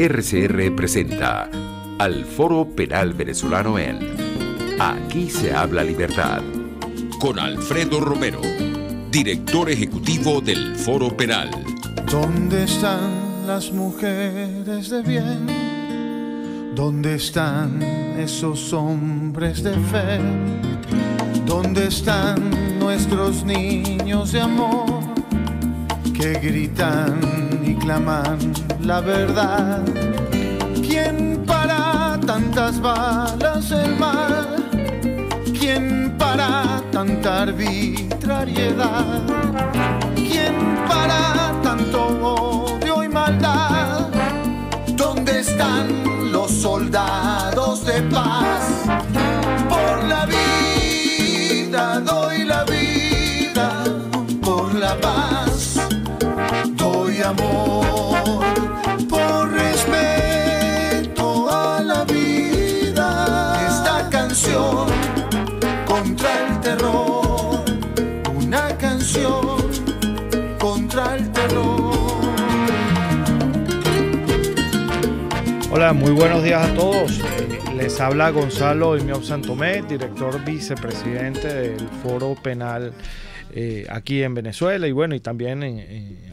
RCR presenta al Foro Penal Venezolano en Aquí se habla libertad, con Alfredo Romero, director ejecutivo del Foro Penal. ¿Dónde están las mujeres de bien? ¿Dónde están esos hombres de fe? ¿Dónde están nuestros niños de amor que gritan y claman la verdad? ¿Quién para tantas balas el mal? ¿Quién para tanta arbitrariedad? ¿Quién para tanto odio y maldad? ¿Dónde están los soldados de paz? Por la vida doy la vida, por la paz doy amor, por respeto a la vida. Esta canción contra el terror, una canción contra el terror. Hola, muy buenos días a todos. Les habla Gonzalo Imiop Santomé, director vicepresidente del Foro Penal aquí en Venezuela y bueno, y también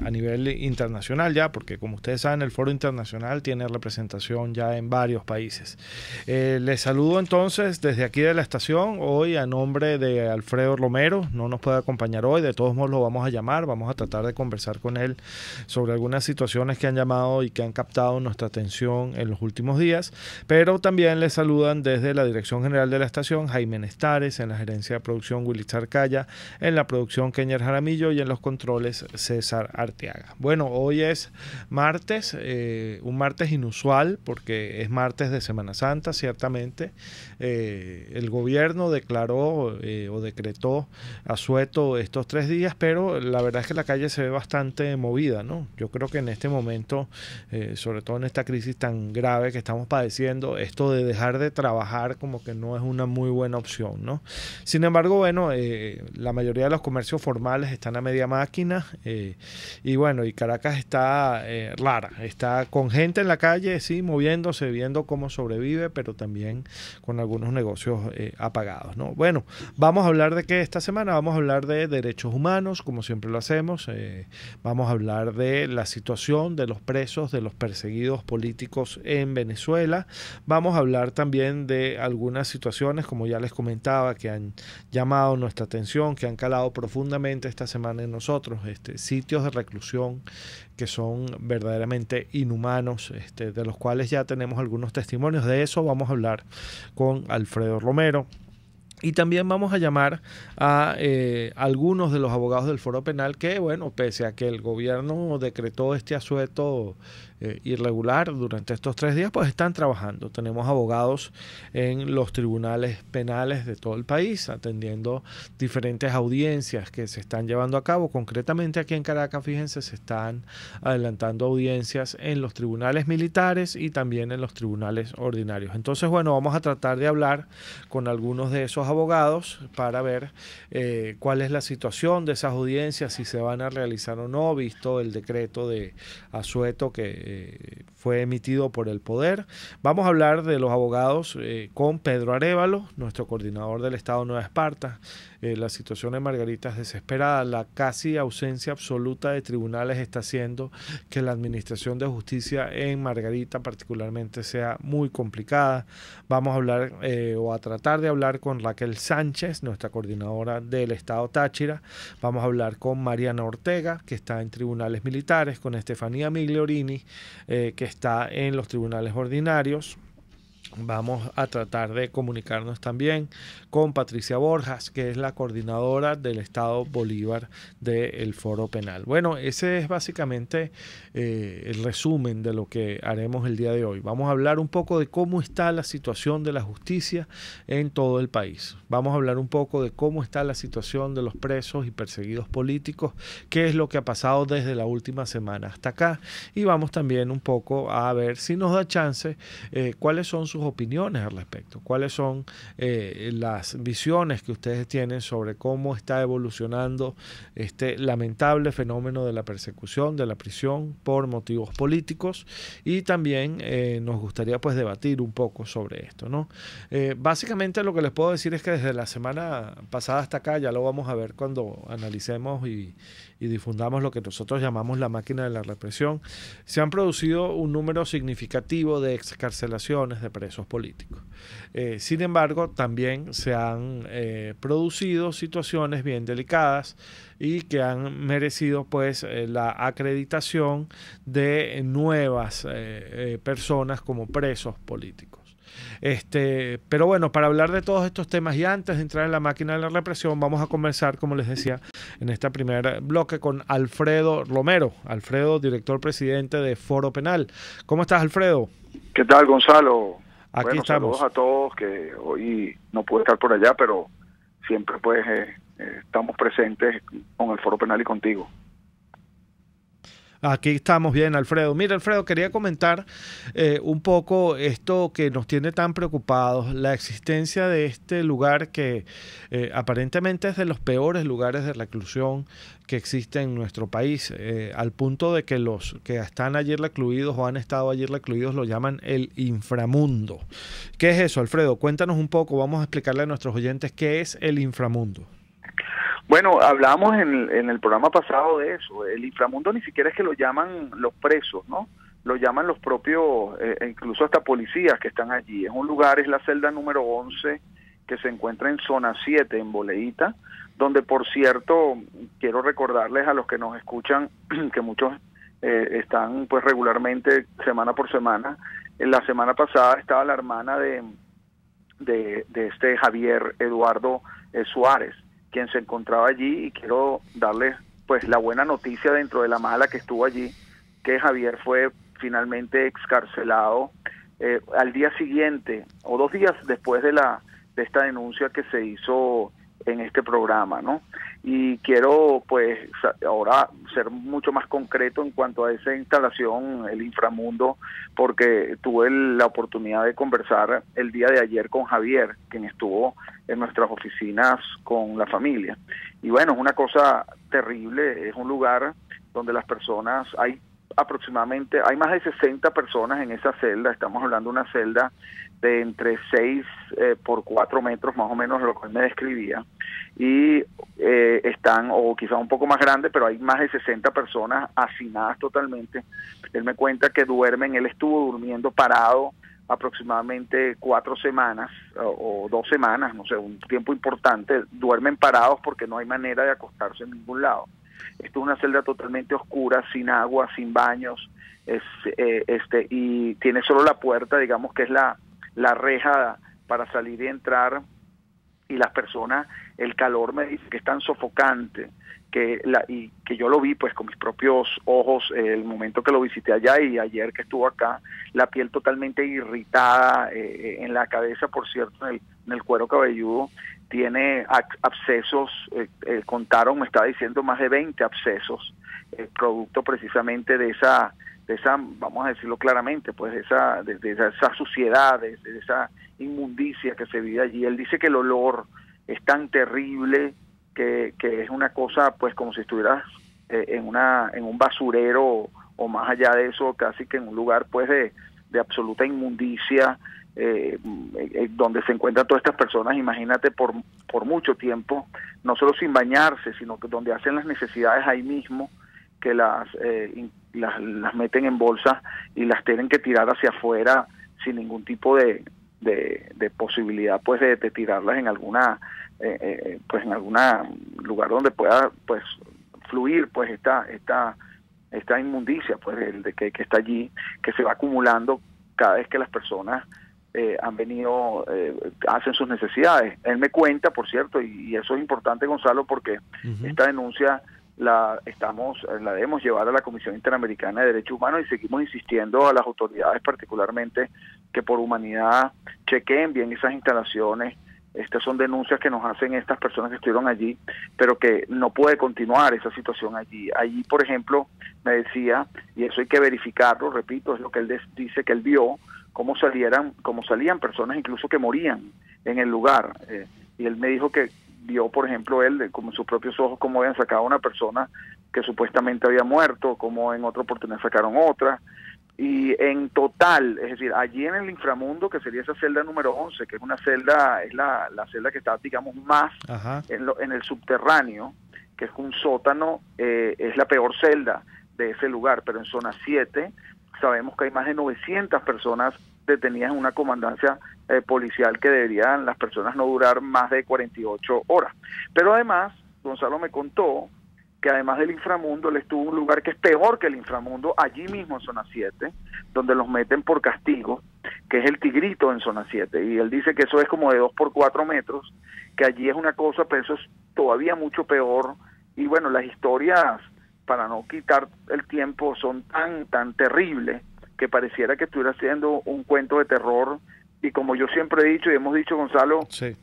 a nivel internacional ya, porque como ustedes saben, el Foro Internacional tiene representación ya en varios países. Les saludo entonces desde aquí de la estación, hoy a nombre de Alfredo Romero. No nos puede acompañar hoy, de todos modos lo vamos a llamar, vamos a tratar de conversar con él sobre algunas situaciones que han llamado y que han captado nuestra atención en los últimos días, pero también les saludan desde la Dirección General de la estación Jaime Nestares, en la gerencia de producción Willy Charcaya, en la producción Kenyer Jaramillo y en los controles César Arteaga. Bueno, hoy es martes, un martes inusual porque es martes de Semana Santa, ciertamente. El gobierno declaró o decretó asueto estos 3 días, pero la verdad es que la calle se ve bastante movida, ¿no? Yo creo que en este momento, sobre todo en esta crisis tan grave que estamos padeciendo, esto de dejar de trabajar como que no es una muy buena opción, ¿no? Sin embargo, bueno, la mayoría de los comercios formales están a media máquina y bueno, y Caracas está rara, está con gente en la calle, sí, moviéndose, viendo cómo sobrevive, pero también con algunos negocios apagados, ¿no? Bueno, vamos a hablar de qué esta semana. Vamos a hablar de derechos humanos, como siempre lo hacemos. Vamos a hablar de la situación de los presos, de los perseguidos políticos en Venezuela. Vamos a hablar también de algunas situaciones, como ya les comentaba, que han llamado nuestra atención, que han calado profundamente esta semana en nosotros, sitios de reclusión que son verdaderamente inhumanos, de los cuales ya tenemos algunos testimonios. De eso vamos a hablar con Alfredo Romero. Y también vamos a llamar a algunos de los abogados del Foro Penal que, bueno, pese a que el gobierno decretó este asueto irregular durante estos 3 días, pues están trabajando. Tenemos abogados en los tribunales penales de todo el país, atendiendo diferentes audiencias que se están llevando a cabo. Concretamente aquí en Caracas, fíjense, se están adelantando audiencias en los tribunales militares y también en los tribunales ordinarios. Entonces, bueno, vamos a tratar de hablar con algunos de esos abogados para ver cuál es la situación de esas audiencias, si se van a realizar o no, visto el decreto de asueto que fue emitido por el Poder. Vamos a hablar de los abogados con Pedro Arévalo, nuestro coordinador del Estado Nueva Esparta. La situación en Margarita es desesperada. La casi ausencia absoluta de tribunales está haciendo que la administración de justicia en Margarita particularmente sea muy complicada. Vamos a hablar o a tratar de hablar con Raquel Sánchez, nuestra coordinadora del Estado Táchira. Vamos a hablar con Mariana Ortega, que está en tribunales militares, con Estefanía Migliorini, que está en los tribunales ordinarios. Vamos a tratar de comunicarnos también con Patricia Borjas, que es la coordinadora del Estado Bolívar del Foro Penal. Bueno, ese es básicamente el resumen de lo que haremos el día de hoy. Vamos a hablar un poco de cómo está la situación de la justicia en todo el país. Vamos a hablar un poco de cómo está la situación de los presos y perseguidos políticos, qué es lo que ha pasado desde la última semana hasta acá, y vamos también un poco a ver si nos da chance cuáles son sus sus opiniones al respecto. ¿Cuáles son las visiones que ustedes tienen sobre cómo está evolucionando este lamentable fenómeno de la persecución, de la prisión por motivos políticos? Y también nos gustaría pues debatir un poco sobre esto, ¿no? Básicamente lo que les puedo decir es que desde la semana pasada hasta acá, ya lo vamos a ver cuando analicemos y difundamos lo que nosotros llamamos la máquina de la represión, se han producido un número significativo de excarcelaciones de presos políticos. Sin embargo, también se han producido situaciones bien delicadas y que han merecido pues la acreditación de nuevas personas como presos políticos. Pero bueno, para hablar de todos estos temas y antes de entrar en la máquina de la represión, vamos a conversar, como les decía, en este primer bloque con Alfredo Romero. Alfredo, director presidente de Foro Penal. ¿Cómo estás, Alfredo? ¿Qué tal, Gonzalo? Aquí estamos. Saludos a todos, que hoy no pude estar por allá, pero siempre pues estamos presentes con el Foro Penal y contigo. Aquí estamos bien, Alfredo. Mira, Alfredo, quería comentar un poco esto que nos tiene tan preocupados, la existencia de este lugar que aparentemente es de los peores lugares de reclusión que existe en nuestro país, al punto de que los que están allí recluidos o han estado allí recluidos lo llaman el inframundo. ¿Qué es eso, Alfredo? Cuéntanos un poco, vamos a explicarle a nuestros oyentes qué es el inframundo. Bueno, hablamos en el programa pasado de eso. El inframundo ni siquiera es que lo llaman los presos, ¿no? Lo llaman los propios, incluso hasta policías que están allí. Es un lugar, es la celda número 11, que se encuentra en zona 7, en Boleíta, donde, por cierto, quiero recordarles a los que nos escuchan, que muchos están pues regularmente, semana por semana. La semana pasada estaba la hermana de este Javier Eduardo Suárez, quien se encontraba allí, y quiero darles pues la buena noticia dentro de la mala que estuvo allí, que Javier fue finalmente excarcelado al día siguiente o 2 días después de esta denuncia que se hizo en este programa, ¿no? Y quiero pues ahora ser mucho más concreto en cuanto a esa instalación, el inframundo, porque tuve la oportunidad de conversar el día de ayer con Javier, quien estuvo en nuestras oficinas con la familia. Y bueno, es una cosa terrible, es un lugar donde las personas, hay más de 60 personas en esa celda. Estamos hablando de una celda de entre 6 por 4 metros, más o menos lo que él me describía, y están, o quizá un poco más grande, pero hay más de 60 personas hacinadas totalmente. Él me cuenta que él estuvo durmiendo parado aproximadamente 4 semanas o 2 semanas, no sé, un tiempo importante. Duermen parados porque no hay manera de acostarse en ningún lado. Esto es una celda totalmente oscura, sin agua, sin baños, y tiene solo la puerta, digamos que es la reja para salir y entrar, y las personas, el calor me dice que es tan sofocante, y que yo lo vi pues con mis propios ojos el momento que lo visité allá y ayer que estuvo acá, la piel totalmente irritada, en la cabeza, por cierto, en el cuero cabelludo, tiene abscesos, contaron, me estaba diciendo, más de 20 abscesos, producto precisamente de esa, vamos a decirlo claramente, pues de esa suciedad, de esa inmundicia que se vive allí. Él dice que el olor es tan terrible que es una cosa pues como si estuvieras en un basurero, o más allá de eso, casi que en un lugar pues de absoluta inmundicia, donde se encuentran todas estas personas, imagínate, por mucho tiempo, no solo sin bañarse, sino que donde hacen las necesidades ahí mismo, que las meten en bolsas y las tienen que tirar hacia afuera sin ningún tipo de posibilidad pues de tirarlas en alguna pues en alguna lugar donde pueda pues fluir pues esta inmundicia pues que está allí, que se va acumulando cada vez que las personas han venido, hacen sus necesidades. Él me cuenta, por cierto, y eso es importante, Gonzalo, porque esta denuncia la debemos llevar a la Comisión Interamericana de Derechos Humanos, y seguimos insistiendo a las autoridades, particularmente, que por humanidad chequeen bien esas instalaciones. Estas son denuncias que nos hacen estas personas que estuvieron allí, pero que no puede continuar esa situación allí. Allí, por ejemplo, me decía, y eso hay que verificarlo, repito, es lo que él dice que él vio, cómo salían personas incluso que morían en el lugar. Y él me dijo que vio, por ejemplo, él como en sus propios ojos cómo habían sacado a una persona que supuestamente había muerto, como en otra oportunidad sacaron otra. Y en total, es decir, allí en el inframundo, que sería esa celda número 11, que es una celda, es la celda que está, digamos, más en el subterráneo, que es un sótano, es la peor celda de ese lugar, pero en zona 7 sabemos que hay más de 900 personas detenidas en una comandancia policial, que deberían las personas no durar más de 48 horas. Pero además, Gonzalo me contó que además del inframundo, él estuvo en un lugar que es peor que el inframundo, allí mismo en zona 7, donde los meten por castigo, que es el Tigrito en zona 7, y él dice que eso es como de 2 por 4 metros, que allí es una cosa, pero eso es todavía mucho peor. Y bueno, las historias, para no quitar el tiempo, son tan terribles, que pareciera que estuviera haciendo un cuento de terror. Y como yo siempre he dicho, y hemos dicho, Gonzalo, sí,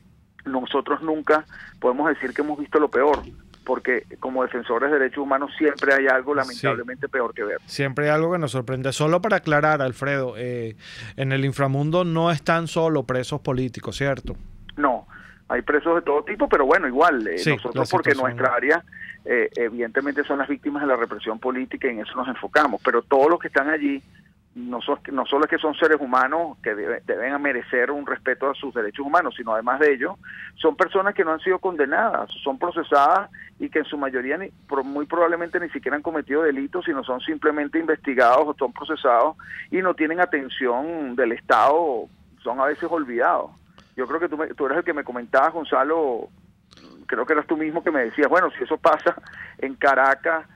nosotros nunca podemos decir que hemos visto lo peor, porque como defensores de derechos humanos siempre hay algo lamentablemente peor que ver. Siempre hay algo que nos sorprende. Solo para aclarar, Alfredo, en el inframundo no están solo presos políticos, ¿cierto? No, hay presos de todo tipo, pero bueno, igual, nosotros porque nuestra área evidentemente son las víctimas de la represión política y en eso nos enfocamos, pero todos los que están allí no solo es que son seres humanos que deben merecer un respeto a sus derechos humanos, sino además de ello, son personas que no han sido condenadas, son procesadas y que en su mayoría muy probablemente ni siquiera han cometido delitos, sino son simplemente investigados o son procesados y no tienen atención del Estado, son a veces olvidados. Yo creo que tú eres el que me comentabas, Gonzalo, creo que eras tú mismo que me decías, bueno, si eso pasa en Caracas,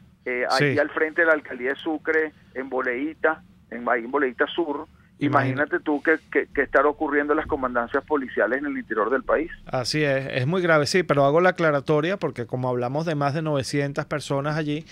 allí al frente de la alcaldía de Sucre, en Boleíta, en Boleíta Sur, imagínate tú que estará ocurriendo en las comandancias policiales en el interior del país. Así es muy grave, sí, pero hago la aclaratoria porque como hablamos de más de 900 personas allí,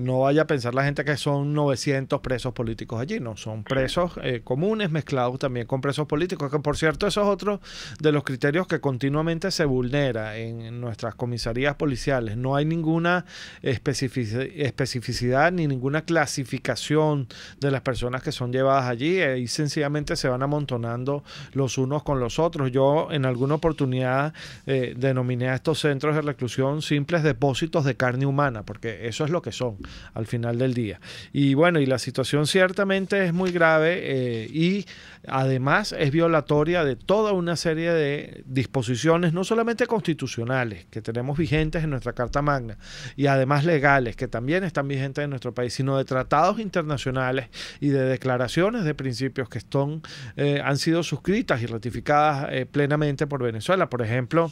no vaya a pensar la gente que son 900 presos políticos allí, no, son presos comunes mezclados también con presos políticos, que por cierto eso es otro de los criterios que continuamente se vulnera en nuestras comisarías policiales. No hay ninguna especificidad ni ninguna clasificación de las personas que son llevadas allí, y sencillamente se van amontonando los unos con los otros. Yo en alguna oportunidad denominé a estos centros de reclusión simples depósitos de carne humana, porque eso es lo que son al final del día. Y bueno, y la situación ciertamente es muy grave y además es violatoria de toda una serie de disposiciones, no solamente constitucionales, que tenemos vigentes en nuestra Carta Magna, y además legales, que también están vigentes en nuestro país, sino de tratados internacionales y de declaraciones de principios que han sido suscritas y ratificadas plenamente por Venezuela. Por ejemplo,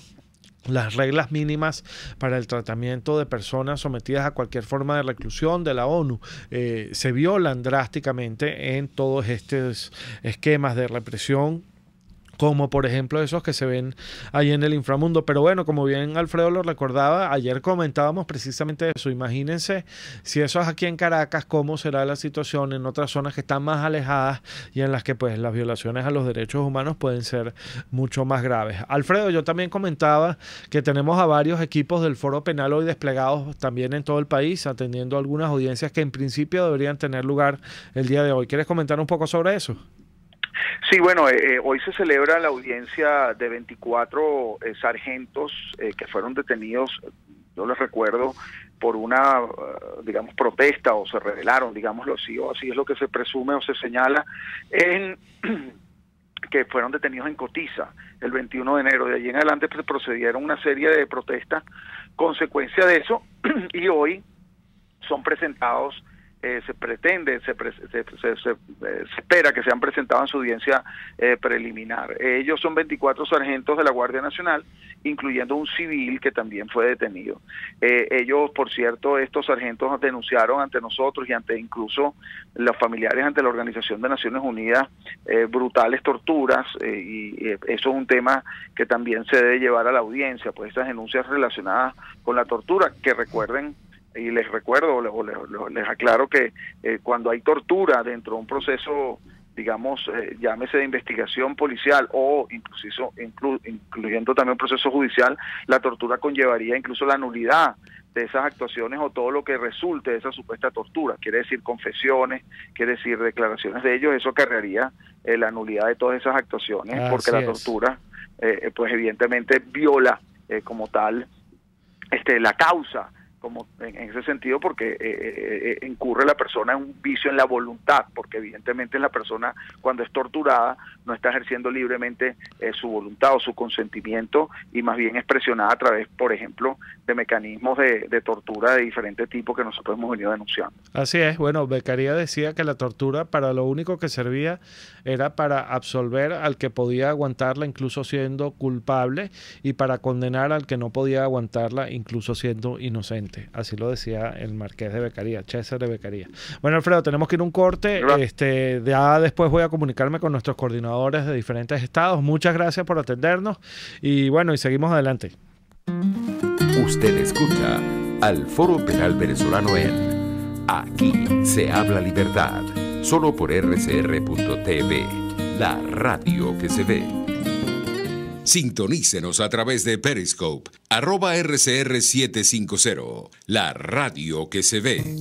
las reglas mínimas para el tratamiento de personas sometidas a cualquier forma de reclusión de la ONU se violan drásticamente en todos estos esquemas de represión, como por ejemplo esos que se ven ahí en el inframundo. Pero bueno, como bien Alfredo lo recordaba, ayer comentábamos precisamente eso. Imagínense si eso es aquí en Caracas, cómo será la situación en otras zonas que están más alejadas y en las que pues las violaciones a los derechos humanos pueden ser mucho más graves. Alfredo, yo también comentaba que tenemos a varios equipos del Foro Penal hoy desplegados también en todo el país, atendiendo algunas audiencias que en principio deberían tener lugar el día de hoy. ¿Quieres comentar un poco sobre eso? Sí, bueno, hoy se celebra la audiencia de 24 sargentos que fueron detenidos, yo les recuerdo, por una, digamos, protesta, o se rebelaron, digámoslo así, o así es lo que se presume o se señala, que fueron detenidos en Cotiza el 21 de enero. De allí en adelante pues, procedieron una serie de protestas consecuencia de eso, y hoy son presentados. Se espera que sean presentados en su audiencia preliminar. Ellos son 24 sargentos de la Guardia Nacional, incluyendo un civil que también fue detenido. Ellos, por cierto, estos sargentos denunciaron ante nosotros y ante incluso los familiares ante la Organización de Naciones Unidas brutales torturas, y eso es un tema que también se debe llevar a la audiencia, pues esas denuncias relacionadas con la tortura, que recuerden, y les recuerdo, les aclaro que cuando hay tortura dentro de un proceso digamos, llámese de investigación policial o incluyendo también un proceso judicial, la tortura conllevaría incluso la nulidad de esas actuaciones o todo lo que resulte de esa supuesta tortura. Quiere decir confesiones, quiere decir declaraciones de ellos, eso acarrearía la nulidad de todas esas actuaciones, porque la tortura, pues evidentemente viola como tal la causa, como en ese sentido, porque incurre la persona en un vicio en la voluntad, porque evidentemente la persona cuando es torturada no está ejerciendo libremente su voluntad o su consentimiento, y más bien es presionada a través, por ejemplo, de mecanismos de tortura de diferentes tipos que nosotros hemos venido denunciando. Así es. Bueno, Beccaria decía que la tortura para lo único que servía era para absolver al que podía aguantarla incluso siendo culpable, y para condenar al que no podía aguantarla incluso siendo inocente. Así lo decía el marqués de Beccaria, César de Beccaria. Bueno, Alfredo, tenemos que ir a un corte. Ya después voy a comunicarme con nuestros coordinadores de diferentes estados. Muchas gracias por atendernos y bueno, y seguimos adelante. Usted escucha al Foro Penal Venezolano en Aquí se habla libertad, solo por rcr.tv, la radio que se ve. Sintonícenos a través de Periscope, @RCR750, la radio que se ve.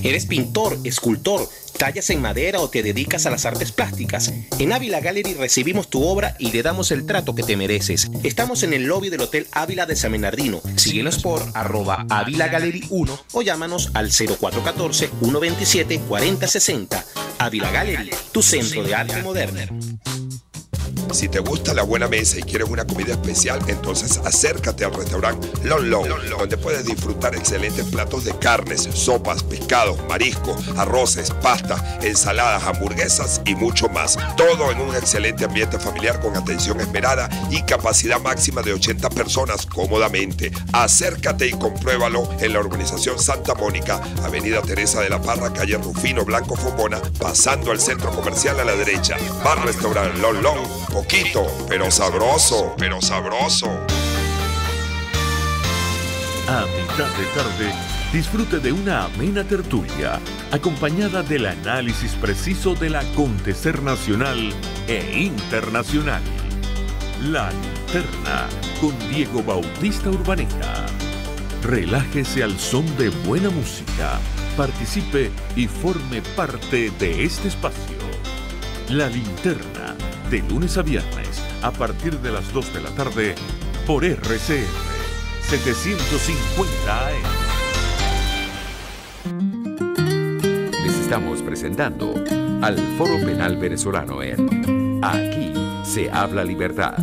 ¿Eres pintor, escultor, tallas en madera o te dedicas a las artes plásticas? En Ávila Gallery recibimos tu obra y le damos el trato que te mereces. Estamos en el lobby del Hotel Ávila de San Bernardino. Síguenos por @AvilaGallery1 o llámanos al 0414-127-4060. Ávila Gallery, tu centro de arte moderno. Si te gusta la buena mesa y quieres una comida especial, entonces acércate al restaurante Lon Lon, donde puedes disfrutar excelentes platos de carnes, sopas, pescados, mariscos, arroces, pastas, ensaladas, hamburguesas y mucho más. Todo en un excelente ambiente familiar con atención esmerada y capacidad máxima de 80 personas cómodamente. Acércate y compruébalo en la urbanización Santa Mónica, Avenida Teresa de la Parra, calle Rufino Blanco Fombona, pasando al centro comercial a la derecha. Bar Restaurante Lon Lon. Poquito, pero sabroso, pero sabroso. A mitad de tarde, disfrute de una amena tertulia, acompañada del análisis preciso del acontecer nacional e internacional. La Linterna, con Diego Bautista Urbaneta. Relájese al son de buena música, participe y forme parte de este espacio. La Linterna, de lunes a viernes, a partir de las 2 de la tarde, por RCR 750 AM. Les estamos presentando al Foro Penal Venezolano en Aquí se habla libertad.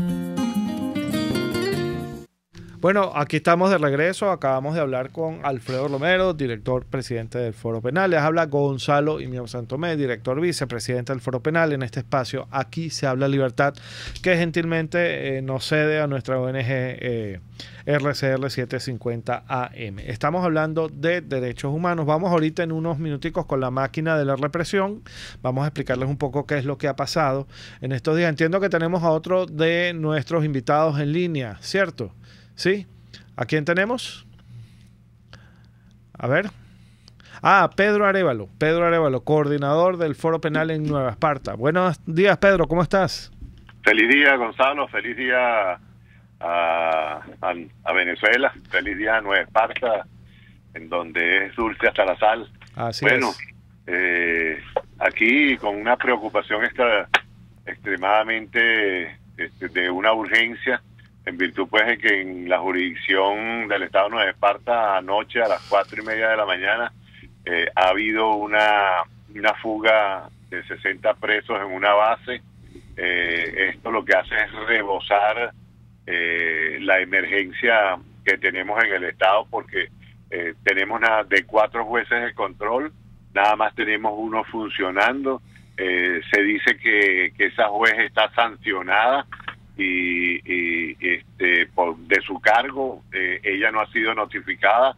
Bueno, aquí estamos de regreso. Acabamos de hablar con Alfredo Romero, director presidente del Foro Penal. Les habla Gonzalo Imión Santomé, director vicepresidente del Foro Penal, en este espacio Aquí se habla libertad, que gentilmente nos cede a nuestra ONG RCR 750 AM. Estamos hablando de derechos humanos. Vamos ahorita en unos minuticos con la máquina de la represión. Vamos a explicarles un poco qué es lo que ha pasado en estos días. Entiendo que tenemos a otro de nuestros invitados en línea, ¿cierto? ¿Sí? ¿A quién tenemos? A ver. Pedro Arévalo, coordinador del Foro Penal en Nueva Esparta. Buenos días, Pedro, ¿cómo estás? Feliz día, Gonzalo, feliz día a Venezuela, feliz día a Nueva Esparta, en donde es dulce hasta la sal. Así bueno, es. Aquí con una preocupación extremadamente de una urgencia, en virtud pues de que en la jurisdicción del Estado de Nueva Esparta anoche a las 4:30 de la mañana ha habido una fuga de 60 presos en una base. Esto lo que hace es rebosar la emergencia que tenemos en el Estado, porque tenemos de 4 jueces de control, nada más tenemos uno funcionando. Se dice que esa juez está sancionada y de su cargo, ella no ha sido notificada.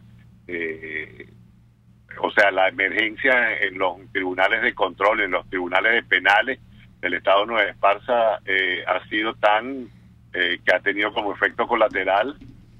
O sea, la emergencia en los tribunales de control, en los tribunales penales del Estado de Nueva Esparta ha sido tan que ha tenido como efecto colateral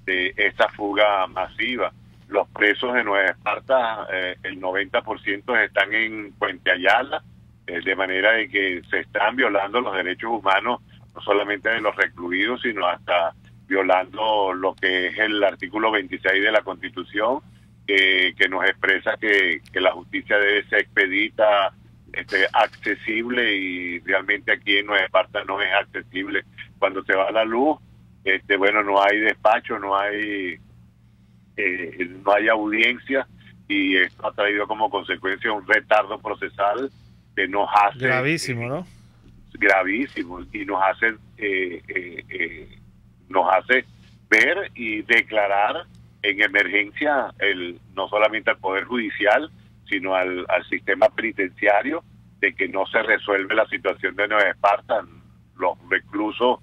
esta fuga masiva. Los presos de Nueva Esparta, el 90% están en Puente Ayala, de manera de que se están violando los derechos humanos, no solamente de los recluidos, sino hasta violando lo que es el artículo 26 de la Constitución, que nos expresa que la justicia debe ser expedita, accesible, y realmente aquí en Nueva Esparta no es accesible. Cuando se va la luz, bueno, no hay despacho, no hay audiencia, y esto ha traído como consecuencia un retardo procesal que nos hace... Gravísimo, ¿no? Gravísimo, y nos hace ver y declarar en emergencia no solamente al Poder Judicial, sino al sistema penitenciario, de que no se resuelve la situación de Nueva Esparta. Los reclusos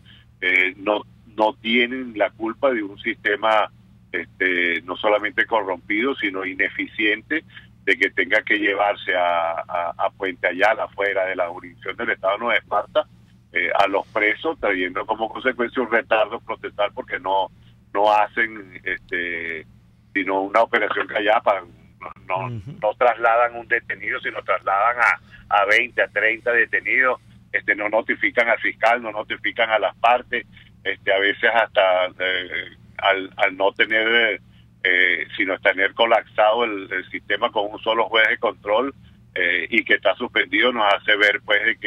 no tienen la culpa de un sistema no solamente corrompido, sino ineficiente, de que tenga que llevarse a Puente Ayala, fuera de la jurisdicción del Estado de Nueva Esparta, a los presos, trayendo como consecuencia un retardo procesal, porque no hacen sino una operación callada, no trasladan un detenido, sino trasladan a 20, a 30 detenidos, no notifican al fiscal, no notifican a las partes, a veces hasta al no tener sino tener colapsado el sistema con un solo juez de control, y que está suspendido, nos hace ver pues de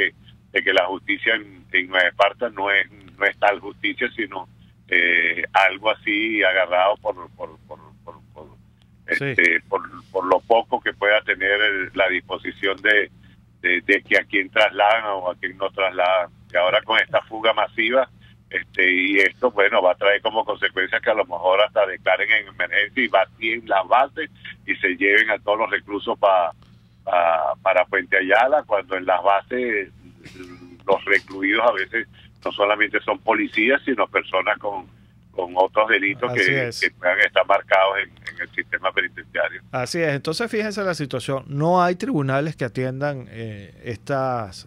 que la justicia en Nueva Esparta no es tal justicia, sino algo así agarrado por lo poco que pueda tener la disposición de que a quien trasladan o a quien no trasladan. Y ahora con esta fuga masiva, y esto, bueno, va a traer como consecuencia que a lo mejor hasta declaren en emergencia y vacíen las bases y se lleven a todos los reclusos para Puente Ayala, cuando en las bases los recluidos a veces no solamente son policías, sino personas con otros delitos que puedan estar marcados en el sistema penitenciario. Así es. Entonces, fíjense la situación. No hay tribunales que atiendan estas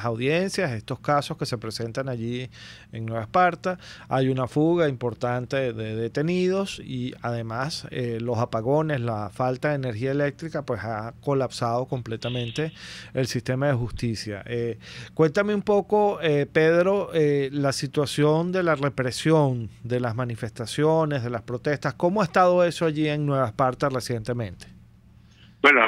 audiencias, estos casos que se presentan allí en Nueva Esparta. Hay una fuga importante de detenidos, y además los apagones, la falta de energía eléctrica, pues ha colapsado completamente el sistema de justicia. Cuéntame un poco, Pedro, la situación de la represión, de las manifestaciones, de las protestas. ¿Cómo ha estado eso allí en Nueva Esparta recientemente? Bueno,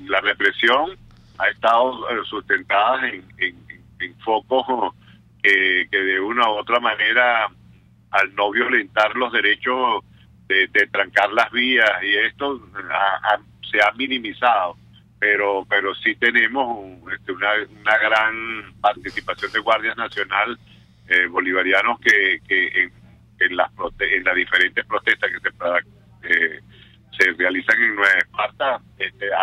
la represión ha estado sustentada en focos que de una u otra manera, al no violentar los derechos de trancar las vías, y esto se ha minimizado, pero sí tenemos una gran participación de guardias nacional bolivarianos que en las diferentes protestas que se realizan en Nueva Esparta,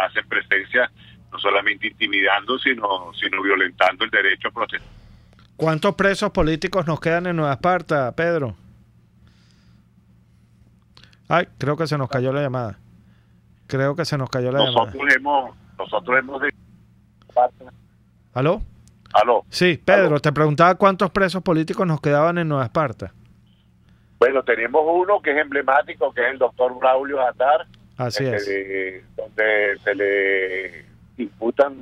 hacen presencia, no solamente intimidando, sino violentando el derecho a protestar. ¿Cuántos presos políticos nos quedan en Nueva Esparta, Pedro? Ay, creo que se nos cayó la llamada. Nosotros hemos ¿Aló? ¿Aló? Sí, Pedro, ¿Aló? Te preguntaba cuántos presos políticos nos quedaban en Nueva Esparta. Bueno, tenemos uno que es emblemático, que es el doctor Braulio Atar. Así es. Donde se le imputan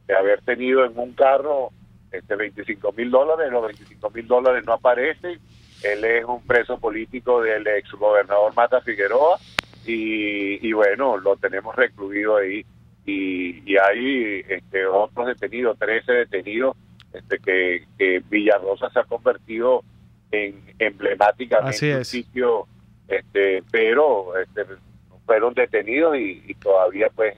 de haber tenido en un carro $25,000. Los $25,000 no aparecen. Él es un preso político del exgobernador Mata Figueroa, y bueno, lo tenemos recluido ahí. Y hay otros detenidos, 13 detenidos, que Villarosa se ha convertido en emblemáticamente un sitio, pero fueron detenidos y todavía pues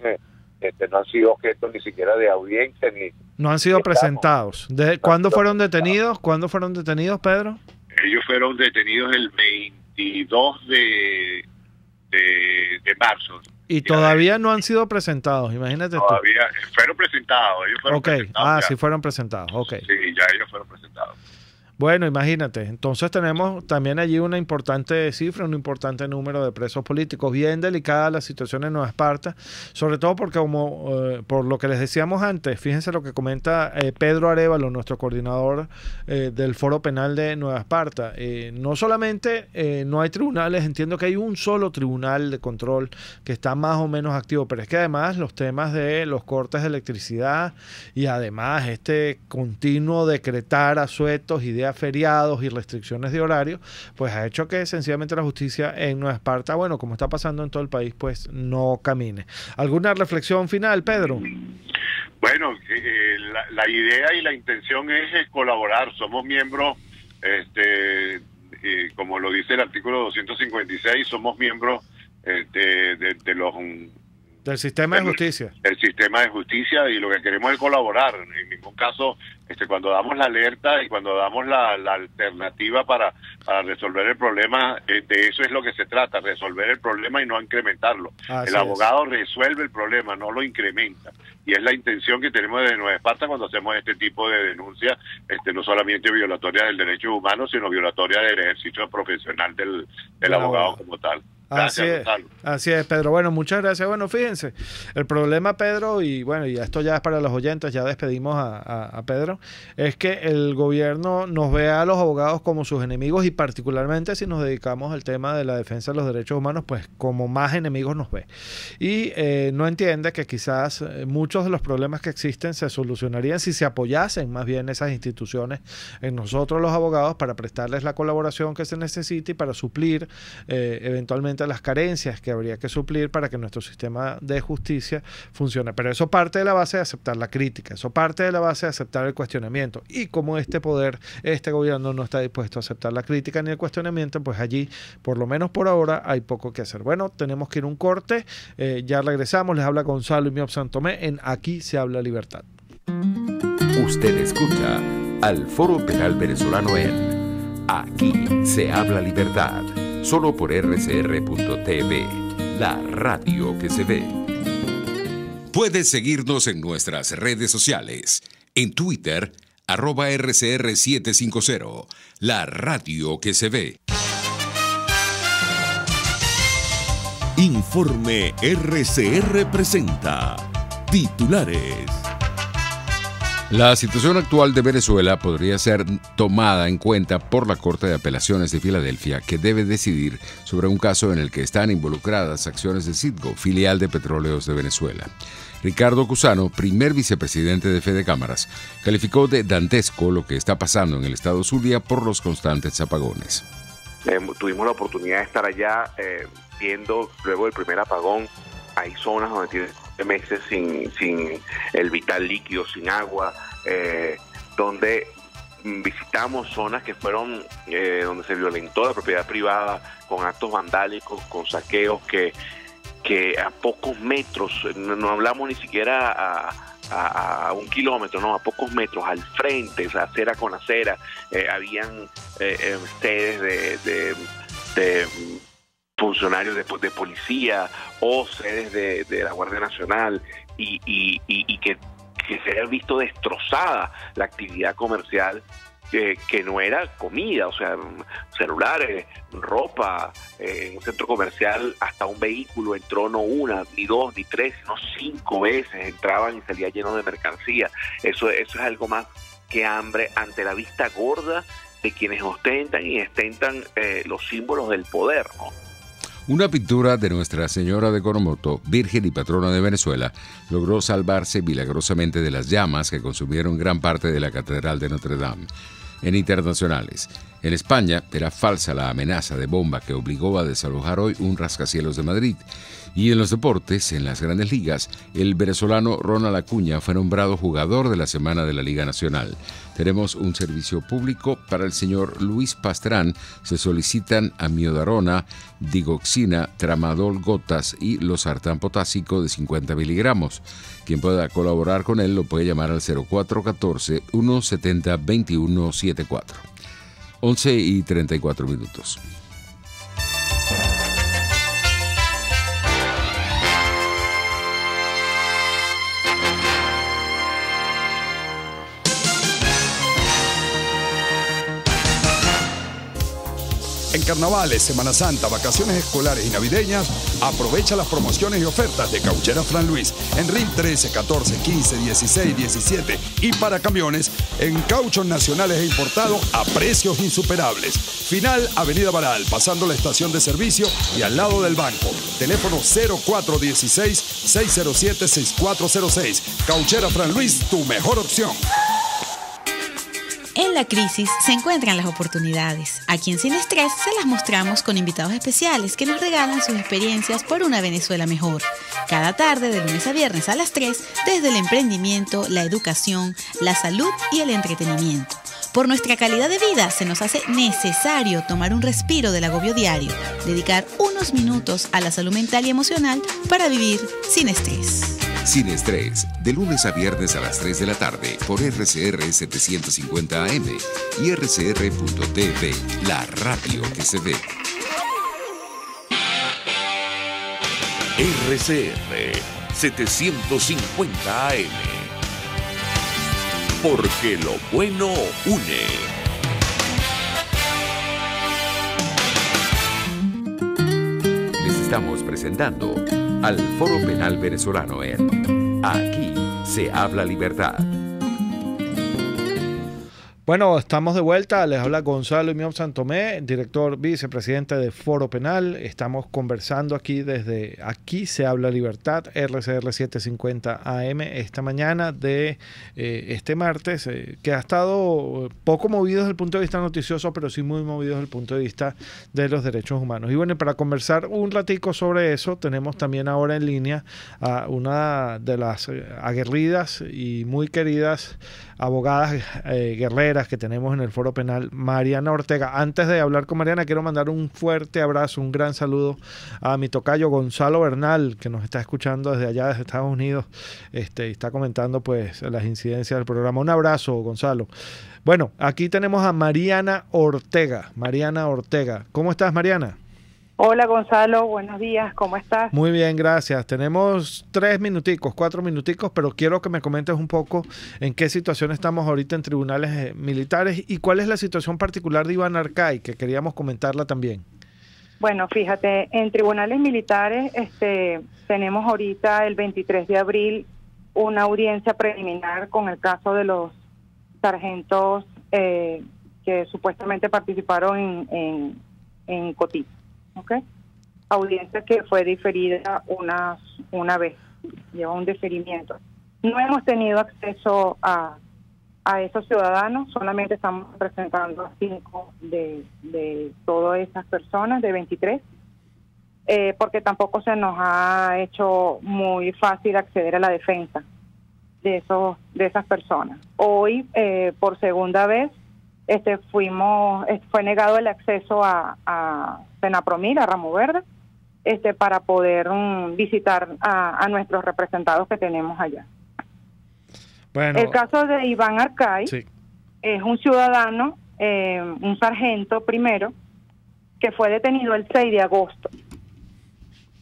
no han sido objeto ni siquiera de audiencia, ni no han sido presentados. ¿Cuándo fueron detenidos? ¿Cuándo fueron detenidos, Pedro? Ellos fueron detenidos el 22 de marzo. Y todavía no han sido presentados, imagínate todavía fueron presentados. Ellos fueron presentados. Sí fueron presentados. Okay. Sí, ya ellos fueron presentados. Bueno, imagínate, entonces tenemos también allí una importante cifra, un importante número de presos políticos. Bien delicada la situación en Nueva Esparta, sobre todo porque por lo que les decíamos antes, fíjense lo que comenta Pedro Arévalo, nuestro coordinador del Foro Penal de Nueva Esparta. No solamente no hay tribunales, entiendo que hay un solo tribunal de control que está más o menos activo, pero es que además los temas de los cortes de electricidad y además este continuo decretar asuetos y días feriados y restricciones de horario, pues ha hecho que sencillamente la justicia en Nueva Esparta, bueno, como está pasando en todo el país, pues no camine. ¿Alguna reflexión final, Pedro? Bueno, la idea y la intención es colaborar. Somos miembros, como lo dice el artículo 256, somos miembros de los... Del sistema de justicia. El sistema de justicia, y lo que queremos es colaborar. En ningún caso, cuando damos la alerta y cuando damos la alternativa para resolver el problema, de eso es lo que se trata, resolver el problema y no incrementarlo. El abogado resuelve el problema, no lo incrementa. Y es la intención que tenemos desde Nueva Esparta cuando hacemos este tipo de denuncias, no solamente violatorias del derecho humano, sino violatorias del ejercicio profesional del abogado como tal. Gracias, así es, Pedro. Bueno, muchas gracias. Bueno, fíjense, el problema, Pedro, y bueno, y esto ya es para los oyentes, ya despedimos a Pedro, es que el gobierno nos ve a los abogados como sus enemigos, y particularmente si nos dedicamos al tema de la defensa de los derechos humanos, pues como más enemigos nos ve. Y no entiende que quizás muchos de los problemas que existen se solucionarían si se apoyasen más bien esas instituciones en nosotros los abogados para prestarles la colaboración que se necesite y para suplir eventualmente las carencias que habría que suplir para que nuestro sistema de justicia funcione. Pero eso parte de la base de aceptar la crítica, eso parte de la base de aceptar el cuestionamiento. Y como este gobierno no está dispuesto a aceptar la crítica ni el cuestionamiento, pues allí, por lo menos por ahora, hay poco que hacer. Bueno, tenemos que ir a un corte, ya regresamos. Les habla Gonzalo y Miop Santomé en Aquí se habla libertad. Usted escucha al Foro Penal Venezolano en Aquí se habla libertad. Solo por rcr.tv, la radio que se ve. Puedes seguirnos en nuestras redes sociales. En Twitter, @RCR750, la radio que se ve. Informe RCR presenta titulares. La situación actual de Venezuela podría ser tomada en cuenta por la Corte de Apelaciones de Filadelfia, que debe decidir sobre un caso en el que están involucradas acciones de Citgo, filial de Petróleos de Venezuela. Ricardo Cusano, primer vicepresidente de Fede Cámaras, calificó de dantesco lo que está pasando en el estado Zulia por los constantes apagones. Tuvimos la oportunidad de estar allá viendo luego del primer apagón. Hay zonas donde tienen meses sin el vital líquido, sin agua, donde visitamos zonas que fueron donde se violentó la propiedad privada con actos vandálicos, con saqueos que a pocos metros, no hablamos ni siquiera a 1 kilómetro, no, a pocos metros al frente, o sea, acera con acera, habían sedes de funcionarios de policía o sedes de la Guardia Nacional y que se haya visto destrozada la actividad comercial, que no era comida, o sea, celulares, ropa, en un centro comercial hasta un vehículo entró no 1, ni 2, ni 3, sino 5 veces, entraban y salía lleno de mercancía. Eso es algo más que hambre ante la vista gorda de quienes ostentan los símbolos del poder, ¿no? Una pintura de Nuestra Señora de Coromoto, Virgen y Patrona de Venezuela, logró salvarse milagrosamente de las llamas que consumieron gran parte de la Catedral de Notre Dame. En internacionales, en España era falsa la amenaza de bomba que obligó a desalojar hoy un rascacielos de Madrid. Y en los deportes, en las grandes ligas, el venezolano Ronald Acuña fue nombrado jugador de la semana de la Liga Nacional. Tenemos un servicio público para el señor Luis Pastrán. Se solicitan amiodarona, digoxina, tramadol gotas y losartán potásico de 50 miligramos. Quien pueda colaborar con él lo puede llamar al 0414-170-2174. 11:34. En carnavales, Semana Santa, vacaciones escolares y navideñas, aprovecha las promociones y ofertas de Cauchera Fran Luis en RIM 13, 14, 15, 16, 17 y para camiones en cauchos nacionales e importados a precios insuperables. Final Avenida Baral, pasando la estación de servicio y al lado del banco. Teléfono 0416-607-6406. Cauchera Fran Luis, tu mejor opción. En la crisis se encuentran las oportunidades. Aquí en Sin Estrés se las mostramos con invitados especiales que nos regalan sus experiencias por una Venezuela mejor. Cada tarde, de lunes a viernes a las 3, desde el emprendimiento, la educación, la salud y el entretenimiento. Por nuestra calidad de vida se nos hace necesario tomar un respiro del agobio diario, dedicar unos minutos a la salud mental y emocional para vivir sin estrés. Sin Estrés, de lunes a viernes a las 3 de la tarde por RCR 750 AM y rcr.tv, la radio que se ve. RCR 750 AM. Porque lo bueno une. Les estamos presentando al Foro Penal Venezolano en Aquí se habla libertad. Bueno, estamos de vuelta. Les habla Gonzalo Imión Santomé, director vicepresidente de Foro Penal. Estamos conversando aquí desde Aquí se habla libertad, RCR 750 AM, esta mañana de este martes, que ha estado poco movido desde el punto de vista noticioso, pero sí muy movido desde el punto de vista de los derechos humanos. Y bueno, para conversar un ratico sobre eso, tenemos también ahora en línea a una de las aguerridas y muy queridas abogadas guerreras que tenemos en el Foro Penal, Mariana Ortega. Antes de hablar con Mariana, quiero mandar un fuerte abrazo, un gran saludo a mi tocayo Gonzalo Bernal, que nos está escuchando desde allá, desde Estados Unidos, y está comentando pues las incidencias del programa. Un abrazo, Gonzalo. Bueno, aquí tenemos a Mariana Ortega. Mariana Ortega. ¿Cómo estás, Mariana? Hola, Gonzalo, buenos días, ¿cómo estás? Muy bien, gracias. Tenemos 4 minuticos, pero quiero que me comentes un poco en qué situación estamos ahorita en tribunales militares y cuál es la situación particular de Iván Arcay, que queríamos comentarla también. Bueno, fíjate, en tribunales militares tenemos ahorita el 23 de abril una audiencia preliminar con el caso de los sargentos que supuestamente participaron en Cotí. ¿Okay? Audiencia que fue diferida una vez, lleva un deferimiento. No hemos tenido acceso a esos ciudadanos, solamente estamos presentando a 5 de todas esas personas, de 23, porque tampoco se nos ha hecho muy fácil acceder a la defensa de esas personas. Hoy, por segunda vez, fue negado el acceso a Senapromil, a Ramo Verde, para poder visitar a nuestros representados que tenemos allá. Bueno, el caso de Iván Arcay, sí, es un ciudadano, un sargento primero, que fue detenido el 6 de agosto.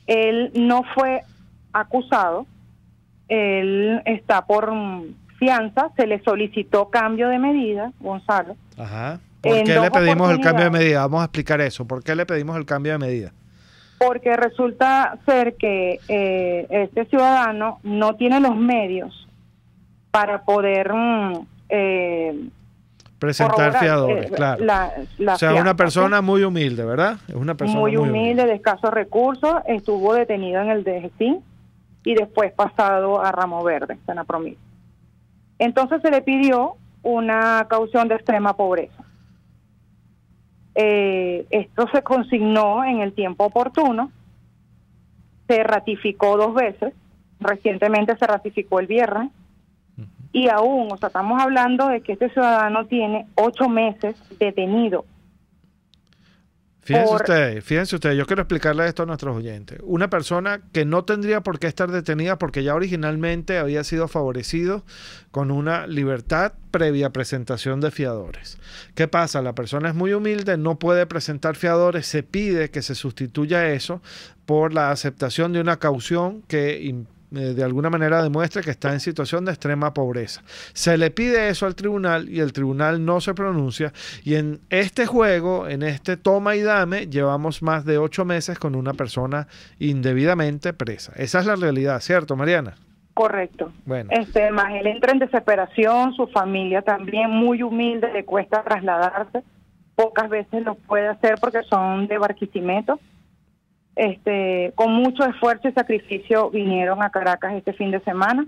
Él no fue acusado, él está por fianza, se le solicitó cambio de medida, Gonzalo. Ajá. ¿Por qué le pedimos el cambio de medida? Vamos a explicar eso. ¿Por qué le pedimos el cambio de medida? Porque resulta ser que este ciudadano no tiene los medios para poder presentar fiadores, claro. O sea, una persona muy humilde, ¿verdad? Es una persona muy humilde, de escasos recursos. Estuvo detenido en el DGCIN y después pasado a Ramo Verde, Senapromil. Entonces se le pidió una caución de extrema pobreza. Esto se consignó en el tiempo oportuno, se ratificó 2 veces, recientemente se ratificó el viernes, y aún, o sea, estamos hablando de que este ciudadano tiene 8 meses detenido. Fíjense ustedes, yo quiero explicarle esto a nuestros oyentes. Una persona que no tendría por qué estar detenida porque ya originalmente había sido favorecido con una libertad previa presentación de fiadores. ¿Qué pasa? La persona es muy humilde, no puede presentar fiadores, se pide que se sustituya eso por la aceptación de una caución que de alguna manera demuestre que está en situación de extrema pobreza. Se le pide eso al tribunal y el tribunal no se pronuncia, y en este juego, en este toma y dame, llevamos más de 8 meses con una persona indebidamente presa. Esa es la realidad, ¿cierto, Mariana? Correcto. Bueno. Más él entra en desesperación, su familia también muy humilde, le cuesta trasladarse, pocas veces lo puede hacer porque son de Barquisimeto. Con mucho esfuerzo y sacrificio vinieron a Caracas este fin de semana.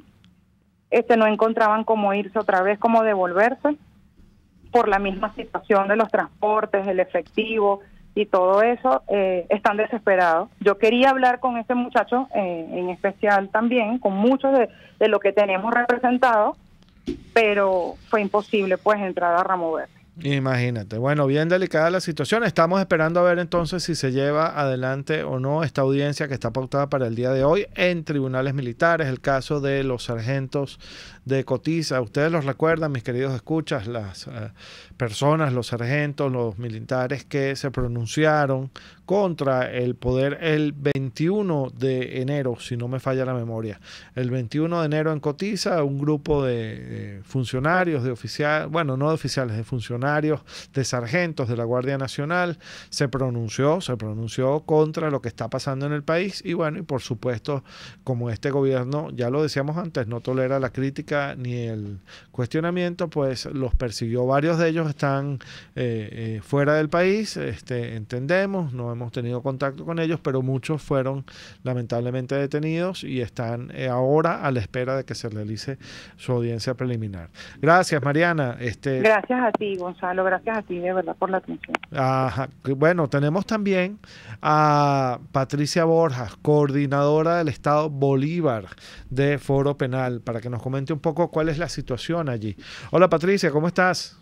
No encontraban cómo irse otra vez, cómo devolverse, por la misma situación de los transportes, el efectivo y todo eso. Están desesperados. Yo quería hablar con ese muchacho en especial también, con muchos de lo que tenemos representado, pero fue imposible pues entrar a remover. Imagínate. Bueno, bien delicada la situación. Estamos esperando a ver entonces si se lleva adelante o no esta audiencia que está pautada para el día de hoy en tribunales militares. El caso de los sargentos de Cotiza. Ustedes los recuerdan, mis queridos escuchas, las personas, los sargentos, los militares que se pronunciaron contra el poder el 21 de enero, si no me falla la memoria. El 21 de enero en Cotiza, un grupo de funcionarios, de oficiales, bueno, no de oficiales, de funcionarios, de sargentos de la Guardia Nacional, se pronunció contra lo que está pasando en el país. Y bueno, y por supuesto, como este gobierno, ya lo decíamos antes, no tolera la crítica ni el cuestionamiento, pues los persiguió. Varios de ellos están fuera del país, entendemos, no hemos tenido contacto con ellos, pero muchos fueron lamentablemente detenidos y están ahora a la espera de que se realice su audiencia preliminar. Gracias, Mariana. Gracias a ti, Gonzalo, gracias a ti de verdad por la atención. Ajá. Bueno, tenemos también a Patricia Borjas, coordinadora del Estado Bolívar de Foro Penal, para que nos comente un poco cuál es la situación allí. Hola, Patricia, ¿cómo estás?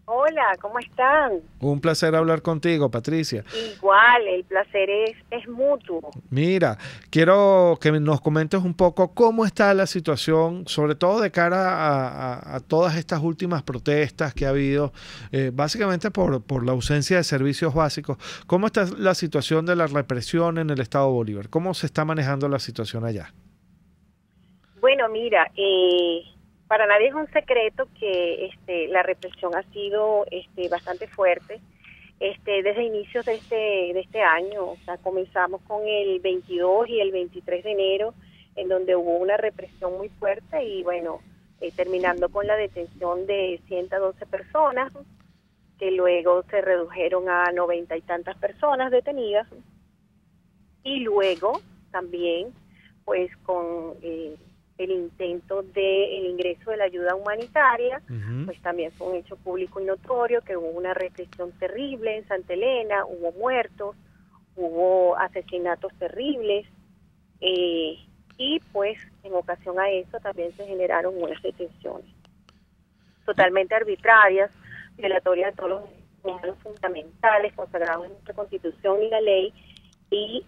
Hola, ¿cómo están? Un placer hablar contigo, Patricia. Igual, el placer es mutuo. Mira, quiero que nos comentes un poco cómo está la situación, sobre todo de cara a todas estas últimas protestas que ha habido, básicamente por la ausencia de servicios básicos. ¿Cómo está la situación de la represión en el Estado Bolívar? ¿Cómo se está manejando la situación allá? Bueno, mira, para nadie es un secreto que la represión ha sido bastante fuerte desde inicios de este año. O sea, comenzamos con el 22 y el 23 de enero, en donde hubo una represión muy fuerte y bueno, terminando con la detención de 112 personas, que luego se redujeron a 90 y tantas personas detenidas, y luego también pues con el intento del ingreso de la ayuda humanitaria, pues también fue un hecho público y notorio que hubo una represión terrible en Santa Elena, hubo muertos, hubo asesinatos terribles, y pues en ocasión a eso también se generaron unas detenciones totalmente arbitrarias, violatorias de todos los derechos fundamentales consagrados en nuestra Constitución y la ley, y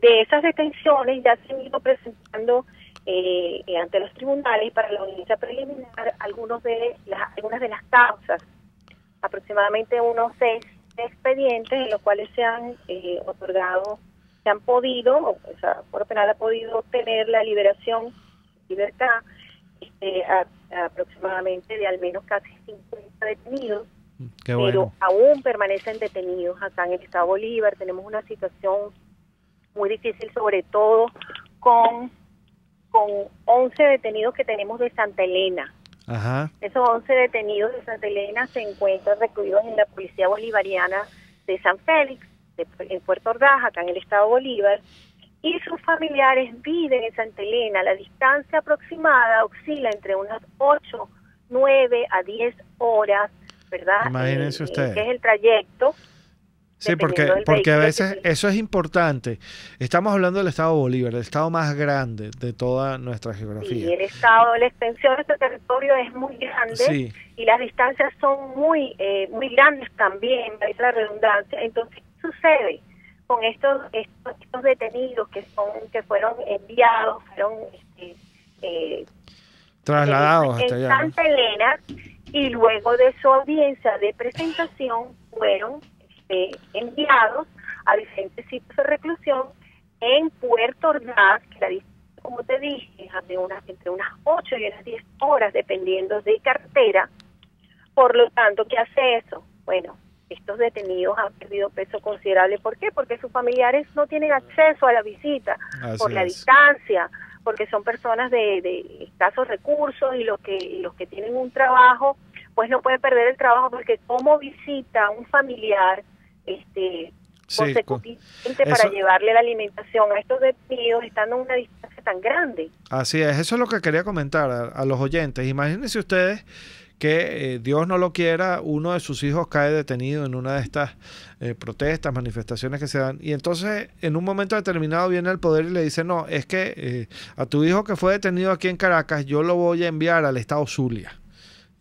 de esas detenciones ya se han ido presentando ante los tribunales para la audiencia preliminar algunas de las causas, aproximadamente unos 6 expedientes en los cuales se han otorgado, se han podido, o sea, Foro Penal ha podido obtener la liberación, libertad, aproximadamente de al menos casi 50 detenidos. Qué bueno. Pero aún permanecen detenidos acá en el Estado Bolívar. Tenemos una situación muy difícil, sobre todo con 11 detenidos que tenemos de Santa Elena. Ajá. Esos 11 detenidos de Santa Elena se encuentran recluidos en la Policía Bolivariana de San Félix, en Puerto Ordaz, acá en el Estado Bolívar, y sus familiares viven en Santa Elena. La distancia aproximada oscila entre unas 8, 9 a 10 horas, ¿verdad? Imagínense ustedes. Que es el trayecto. Sí, porque a veces eso es importante. Estamos hablando del Estado Bolívar, el estado más grande de toda nuestra geografía. Sí, el estado, la extensión de este territorio es muy grande, sí, y las distancias son muy grandes también, es la redundancia. Entonces, ¿qué sucede con estos detenidos que fueron enviados, fueron trasladados hasta en allá, Santa Elena, y luego de su audiencia de presentación fueron enviados a diferentes sitios de reclusión en Puerto Ordaz, que la como te dije, entre unas 8 y unas 10 horas, dependiendo de cartera. Por lo tanto, ¿qué hace eso? Bueno, estos detenidos han perdido peso considerable. ¿Por qué? Porque sus familiares no tienen acceso a la visita, por la distancia, porque son personas de escasos recursos, y los que tienen un trabajo, pues no pueden perder el trabajo, porque ¿cómo visita a un familiar consecutivamente para llevarle la alimentación a estos detenidos estando en una distancia tan grande? Así es, eso es lo que quería comentar a los oyentes. Imagínense ustedes que Dios no lo quiera, uno de sus hijos cae detenido en una de estas protestas, manifestaciones que se dan, y entonces en un momento determinado viene el poder y le dice, no, es que a tu hijo que fue detenido aquí en Caracas, yo lo voy a enviar al estado Zulia,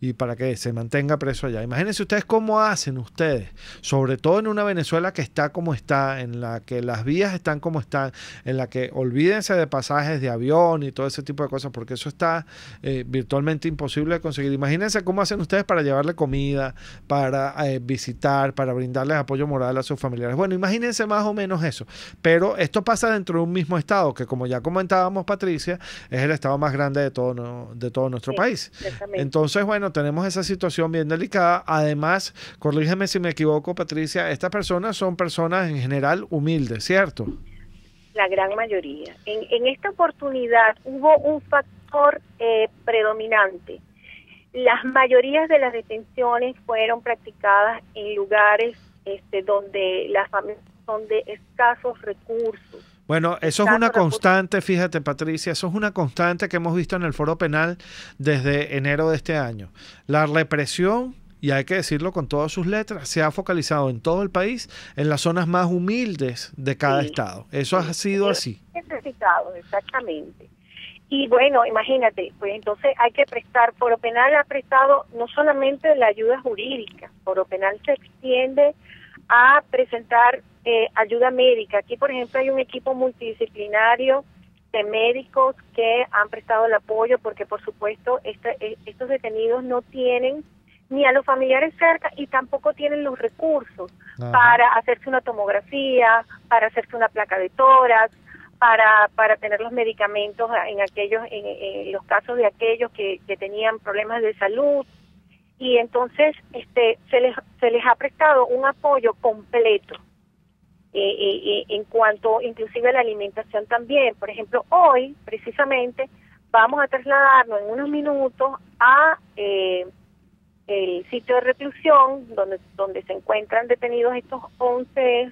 y para que se mantenga preso allá. Imagínense ustedes cómo hacen ustedes, sobre todo en una Venezuela que está como está, en la que las vías están como están, en la que olvídense de pasajes de avión y todo ese tipo de cosas, porque eso está virtualmente imposible de conseguir. Imagínense cómo hacen ustedes para llevarle comida, para visitar, para brindarles apoyo moral a sus familiares. Bueno, imagínense más o menos eso, pero esto pasa dentro de un mismo estado, que como ya comentábamos, Patricia, es el estado más grande de todo nuestro país. Entonces, bueno, tenemos esa situación bien delicada. Además, corrígeme si me equivoco, Patricia, estas personas son personas en general humildes, ¿cierto? La gran mayoría. En esta oportunidad hubo un factor predominante. Las mayorías de las detenciones fueron practicadas en lugares donde las familias son de escasos recursos. Bueno, eso es una constante, fíjate, Patricia, eso es una constante que hemos visto en el Foro Penal desde enero de este año. La represión, y hay que decirlo con todas sus letras, se ha focalizado en todo el país, en las zonas más humildes de cada estado. Eso ha sido así. Necesitado, exactamente. Y bueno, imagínate, pues entonces hay que prestar. Foro Penal ha prestado no solamente la ayuda jurídica, Foro Penal se extiende a presentar ayuda médica. Aquí, por ejemplo, hay un equipo multidisciplinario de médicos que han prestado el apoyo, porque por supuesto estos detenidos no tienen ni a los familiares cerca y tampoco tienen los recursos para hacerse una tomografía, para hacerse una placa de tórax, para tener los medicamentos en los casos de aquellos que tenían problemas de salud. Y entonces se les ha prestado un apoyo completo en cuanto inclusive a la alimentación también. Por ejemplo, hoy precisamente vamos a trasladarnos en unos minutos a el sitio de reclusión donde se encuentran detenidos estos 11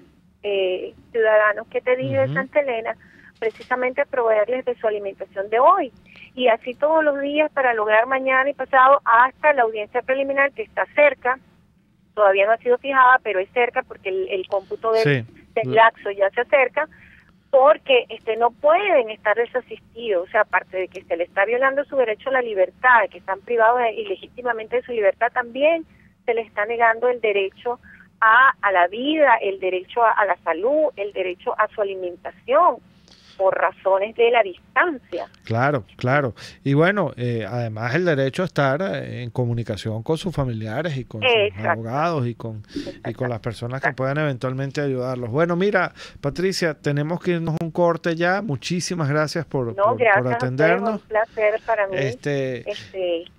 ciudadanos que te dije de Santa Elena, precisamente a proveerles de su alimentación de hoy, y así todos los días para lograr mañana y pasado hasta la audiencia preliminar, que está cerca. Todavía no ha sido fijada, pero es cerca porque el cómputo del laxo ya se acerca, porque no pueden estar desasistidos. O sea, aparte de que se les está violando su derecho a la libertad, de que están privados ilegítimamente de su libertad, también se les está negando el derecho a la vida, el derecho a la salud, el derecho a su alimentación, por razones de la distancia. Claro, claro. Y bueno, además el derecho a estar en comunicación con sus familiares y con sus abogados y con las personas que puedan eventualmente ayudarlos. Bueno, mira, Patricia, tenemos que irnos a un corte ya. Muchísimas gracias por atendernos. Un placer para mí.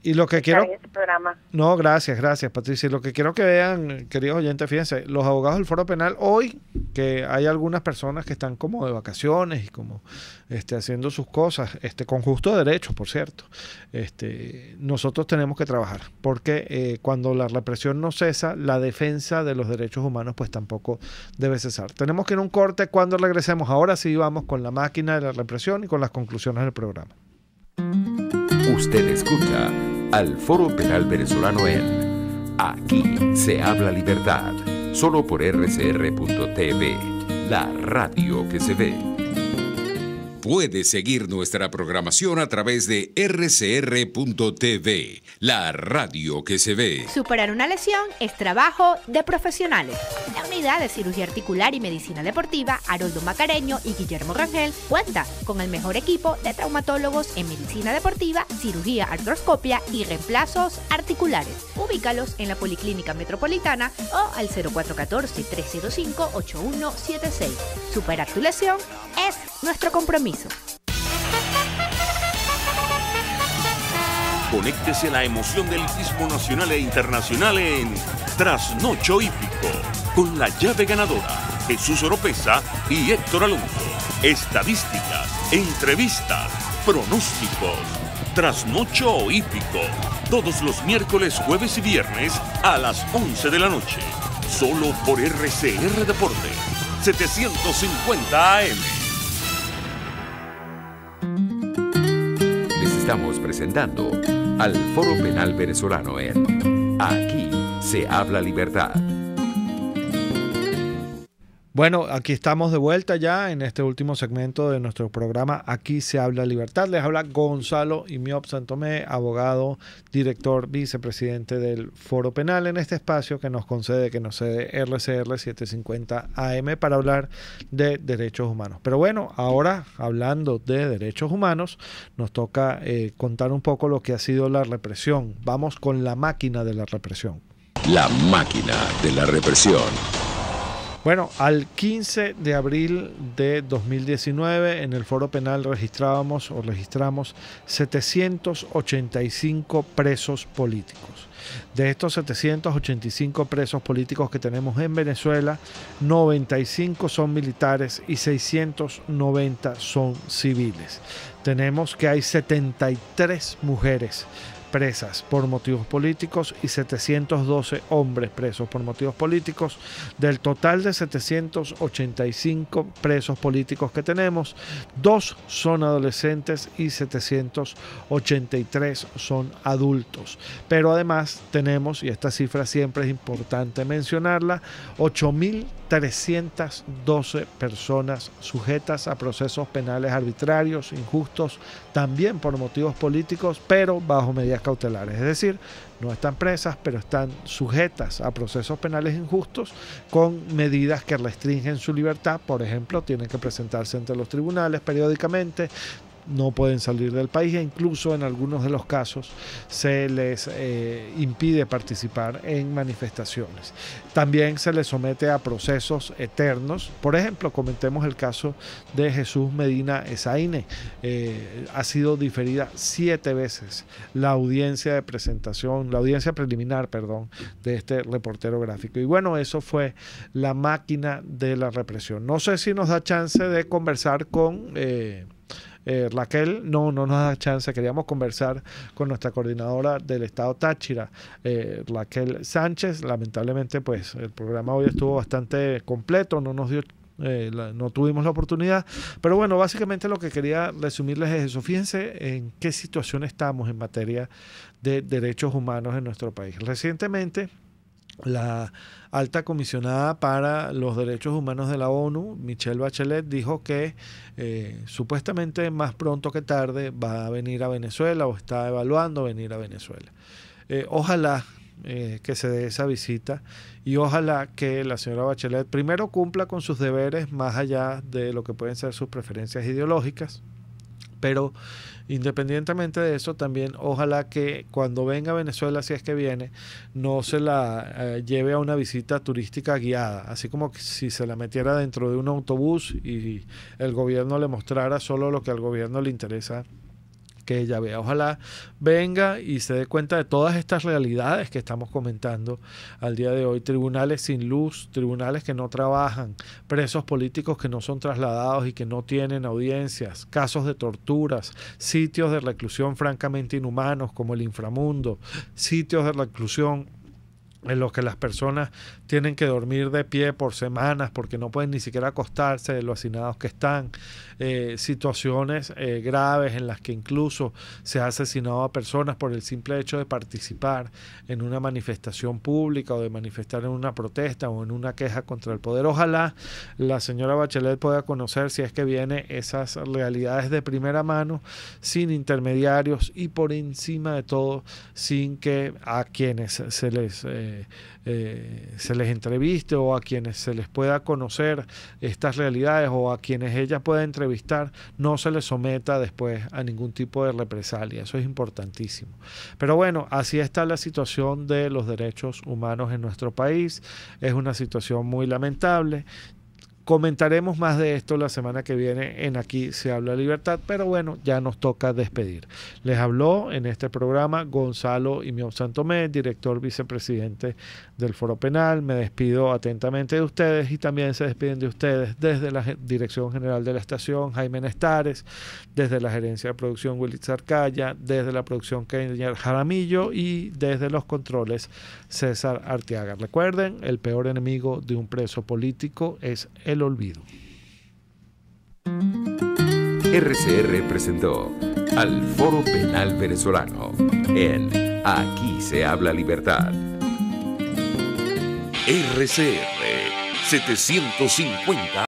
Y lo que quiero... en este programa. No, gracias, Patricia. Y lo que quiero que vean, queridos oyentes, fíjense, los abogados del Foro Penal hoy, que hay algunas personas que están como de vacaciones y como haciendo sus cosas, con justo derecho, por cierto. Nosotros tenemos que trabajar, porque cuando la represión no cesa, la defensa de los derechos humanos pues tampoco debe cesar. Tenemos que ir a un corte. Cuando regresemos, ahora sí vamos con la máquina de la represión y con las conclusiones del programa. Usted escucha al Foro Penal Venezolano en Aquí se habla libertad, solo por rcr.tv, la radio que se ve. Puede seguir nuestra programación a través de rcr.tv, la radio que se ve. Superar una lesión es trabajo de profesionales. La unidad de cirugía articular y medicina deportiva Haroldo Macareño y Guillermo Rangel cuenta con el mejor equipo de traumatólogos en medicina deportiva, cirugía artroscopia y reemplazos articulares. Ubícalos en la Policlínica Metropolitana o al 0414-305-8176. Superar tu lesión es nuestro compromiso. Conéctese a la emoción del hipismo nacional e internacional en Trasnocho Hípico, con la llave ganadora, Jesús Oropesa y Héctor Alonso. Estadísticas, entrevistas, pronósticos. Trasnocho Hípico, todos los miércoles, jueves y viernes a las 11 de la noche. Solo por RCR Deporte, 750 AM. Les estamos presentando al Foro Penal Venezolano en Aquí se habla libertad. Bueno, aquí estamos de vuelta ya en este último segmento de nuestro programa Aquí se habla libertad. Les habla Gonzalo Imiop Santomé, abogado, director, vicepresidente del Foro Penal, en este espacio que nos concede RCR 750 AM para hablar de derechos humanos. Pero bueno, ahora hablando de derechos humanos, nos toca contar un poco lo que ha sido la represión. Vamos con la máquina de la represión. La máquina de la represión. Bueno, al 15 de abril de 2019 en el Foro Penal registramos 785 presos políticos. De estos 785 presos políticos que tenemos en Venezuela, 95 son militares y 690 son civiles. Tenemos que hay 73 mujeres presas por motivos políticos y 712 hombres presos por motivos políticos. Del total de 785 presos políticos que tenemos, 2 son adolescentes y 783 son adultos. Pero además tenemos, y esta cifra siempre es importante mencionarla, 8.312 personas sujetas a procesos penales arbitrarios, injustos, también por motivos políticos, pero bajo medidas cautelares. Es decir, no están presas, pero están sujetas a procesos penales injustos con medidas que restringen su libertad. Por ejemplo, tienen que presentarse ante los tribunales periódicamente, no pueden salir del país e incluso en algunos de los casos se les impide participar en manifestaciones. También se les somete a procesos eternos. Por ejemplo, comentemos el caso de Jesús Medina Esaine. Ha sido diferida 7 veces la audiencia preliminar, de este reportero gráfico. Y bueno, eso fue la máquina de la represión. No sé si nos da chance de conversar con Raquel. No nos da chance. Queríamos conversar con nuestra coordinadora del Estado Táchira, Raquel Sánchez. Lamentablemente, pues el programa hoy estuvo bastante completo, no tuvimos la oportunidad, pero bueno, básicamente lo que quería resumirles es eso. Fíjense en qué situación estamos en materia de derechos humanos en nuestro país. Recientemente, la alta comisionada para los derechos humanos de la ONU, Michelle Bachelet, dijo que supuestamente más pronto que tarde va a venir a Venezuela o está evaluando venir a Venezuela. Ojalá que se dé esa visita y ojalá que la señora Bachelet primero cumpla con sus deberes más allá de lo que pueden ser sus preferencias ideológicas, pero independientemente de eso, también ojalá que cuando venga a Venezuela, si es que viene, no se la lleve a una visita turística guiada, así como que si se la metiera dentro de un autobús y el gobierno le mostrara solo lo que al gobierno le interesa que ella vea. Ojalá venga y se dé cuenta de todas estas realidades que estamos comentando al día de hoy. Tribunales sin luz, tribunales que no trabajan, presos políticos que no son trasladados y que no tienen audiencias, casos de torturas, sitios de reclusión francamente inhumanos como el inframundo, sitios de reclusión en los que las personas tienen que dormir de pie por semanas porque no pueden ni siquiera acostarse de lo hacinados que están, situaciones graves en las que incluso se ha asesinado a personas por el simple hecho de participar en una manifestación pública o de manifestar en una protesta o en una queja contra el poder. Ojalá la señora Bachelet pueda conocer, si es que viene, esas realidades de primera mano, sin intermediarios y por encima de todo sin que a quienes se les entreviste o a quienes se les pueda conocer estas realidades o a quienes ella pueda entrevistar, no se les someta después a ningún tipo de represalia. Eso es importantísimo. Pero bueno, así está la situación de los derechos humanos en nuestro país. Es una situación muy lamentable. Comentaremos más de esto la semana que viene en Aquí se habla libertad, pero bueno, ya nos toca despedir. Les habló en este programa Gonzalo Imión Santomé, director vicepresidente del Foro Penal. Me despido atentamente de ustedes y también se despiden de ustedes desde la Dirección General de la Estación, Jaime Nestares, desde la Gerencia de Producción, Willy Zarcaya, desde la producción, Kenia Jaramillo, y desde los controles, César Arteaga. Recuerden, el peor enemigo de un preso político es el olvido. RCR presentó al Foro Penal Venezolano en Aquí se habla libertad. RCR 750